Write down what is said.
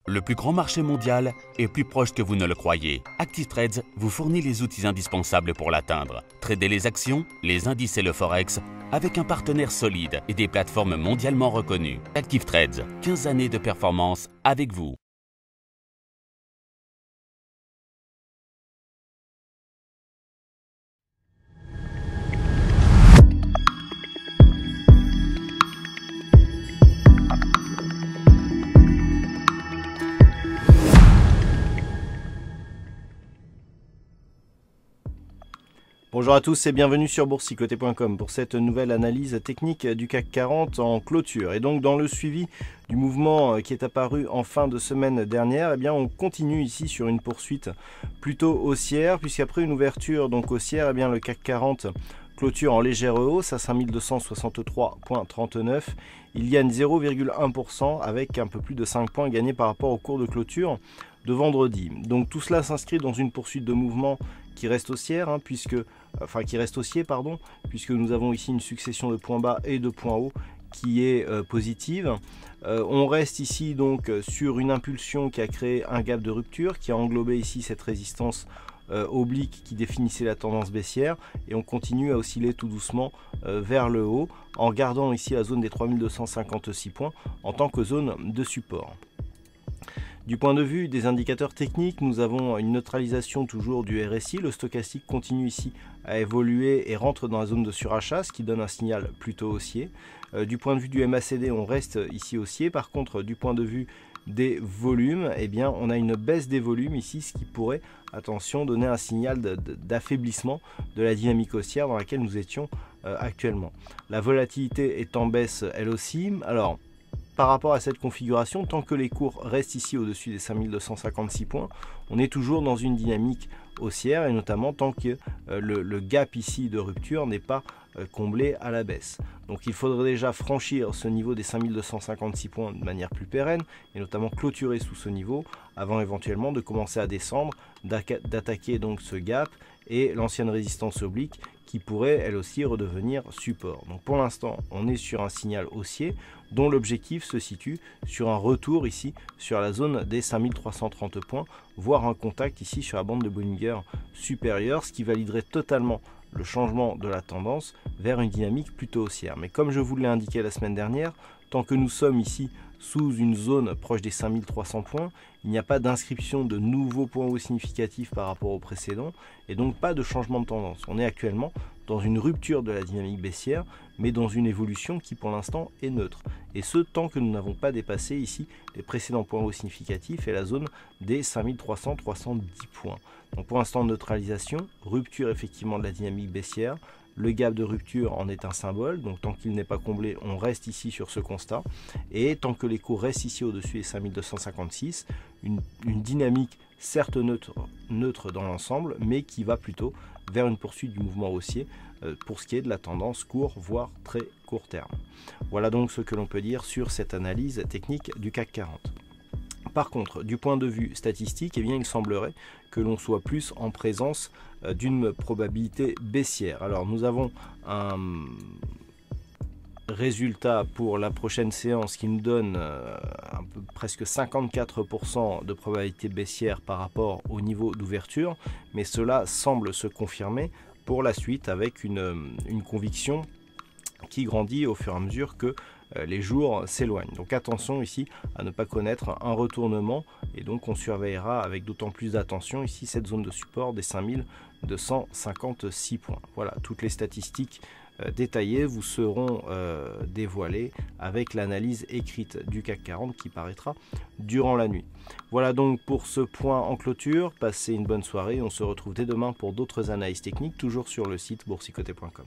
Le plus grand marché mondial est plus proche que vous ne le croyez. Active Trades vous fournit les outils indispensables pour l'atteindre. Tradez les actions, les indices et le forex avec un partenaire solide et des plateformes mondialement reconnues. Active Trades, 15 années de performance avec vous. Bonjour à tous et bienvenue sur boursicoté.com pour cette nouvelle analyse technique du CAC 40 en clôture. Et donc dans le suivi du mouvement qui est apparu en fin de semaine dernière, eh bien on continue ici sur une poursuite plutôt haussière, puisqu'après une ouverture donc haussière, eh bien le CAC 40 clôture en légère hausse à 5263,39. Il gagne 0,1% avec un peu plus de 5 points gagnés par rapport au cours de clôture de vendredi. Donc tout cela s'inscrit dans une poursuite de mouvement qui reste haussière, puisque nous avons ici une succession de points bas et de points hauts qui est positive. On reste ici donc sur une impulsion qui a créé un gap de rupture, qui a englobé ici cette résistance oblique qui définissait la tendance baissière, et on continue à osciller tout doucement vers le haut en gardant ici la zone des 3256 points en tant que zone de support. Du point de vue des indicateurs techniques, nous avons une neutralisation toujours du RSI. Le stochastique continue ici à évoluer et rentre dans la zone de surachat, ce qui donne un signal plutôt haussier. Du point de vue du MACD, on reste ici haussier. Par contre, du point de vue des volumes, eh bien, on a une baisse des volumes ici, ce qui pourrait, attention, donner un signal d'affaiblissement de la dynamique haussière dans laquelle nous étions actuellement. La volatilité est en baisse elle aussi. Alors, par rapport à cette configuration, tant que les cours restent ici au-dessus des 5256 points, on est toujours dans une dynamique haussière, et notamment tant que le gap ici de rupture n'est pas comblé à la baisse. Donc il faudrait déjà franchir ce niveau des 5256 points de manière plus pérenne, et notamment clôturer sous ce niveau, avant éventuellement de commencer à descendre, d'attaquer donc ce gap et l'ancienne résistance oblique qui pourrait elle aussi redevenir support. Donc pour l'instant, on est sur un signal haussier dont l'objectif se situe sur un retour ici sur la zone des 5330 points, voire un contact ici sur la bande de Bollinger supérieure, ce qui validerait totalement le changement de la tendance vers une dynamique plutôt haussière. Mais comme je vous l'ai indiqué la semaine dernière, tant que nous sommes ici sous une zone proche des 5300 points, il n'y a pas d'inscription de nouveaux points hauts significatifs par rapport au précédent, et donc pas de changement de tendance. On est actuellement dans une rupture de la dynamique baissière, mais dans une évolution qui pour l'instant est neutre. Et ce, tant que nous n'avons pas dépassé ici les précédents points hauts significatifs et la zone des 5300-310 points. Donc pour l'instant, neutralisation, rupture effectivement de la dynamique baissière. Le gap de rupture en est un symbole, donc tant qu'il n'est pas comblé, on reste ici sur ce constat. Et tant que les cours restent ici au-dessus des 5256, une dynamique certes neutre dans l'ensemble, mais qui va plutôt vers une poursuite du mouvement haussier pour ce qui est de la tendance court, voire très court terme. Voilà donc ce que l'on peut dire sur cette analyse technique du CAC 40. Par contre, du point de vue statistique, eh bien, il semblerait que l'on soit plus en présence d'une probabilité baissière. Alors nous avons un résultat pour la prochaine séance qui nous donne presque 54% de probabilité baissière par rapport au niveau d'ouverture, mais cela semble se confirmer pour la suite avec une conviction qui grandit au fur et à mesure que les jours s'éloignent. Donc attention ici à ne pas connaître un retournement, et donc on surveillera avec d'autant plus d'attention ici cette zone de support des 5256 points. Voilà, toutes les statistiques détaillées vous seront dévoilées avec l'analyse écrite du CAC 40 qui paraîtra durant la nuit. Voilà donc pour ce point en clôture. Passez une bonne soirée, on se retrouve dès demain pour d'autres analyses techniques, toujours sur le site boursicoté.com.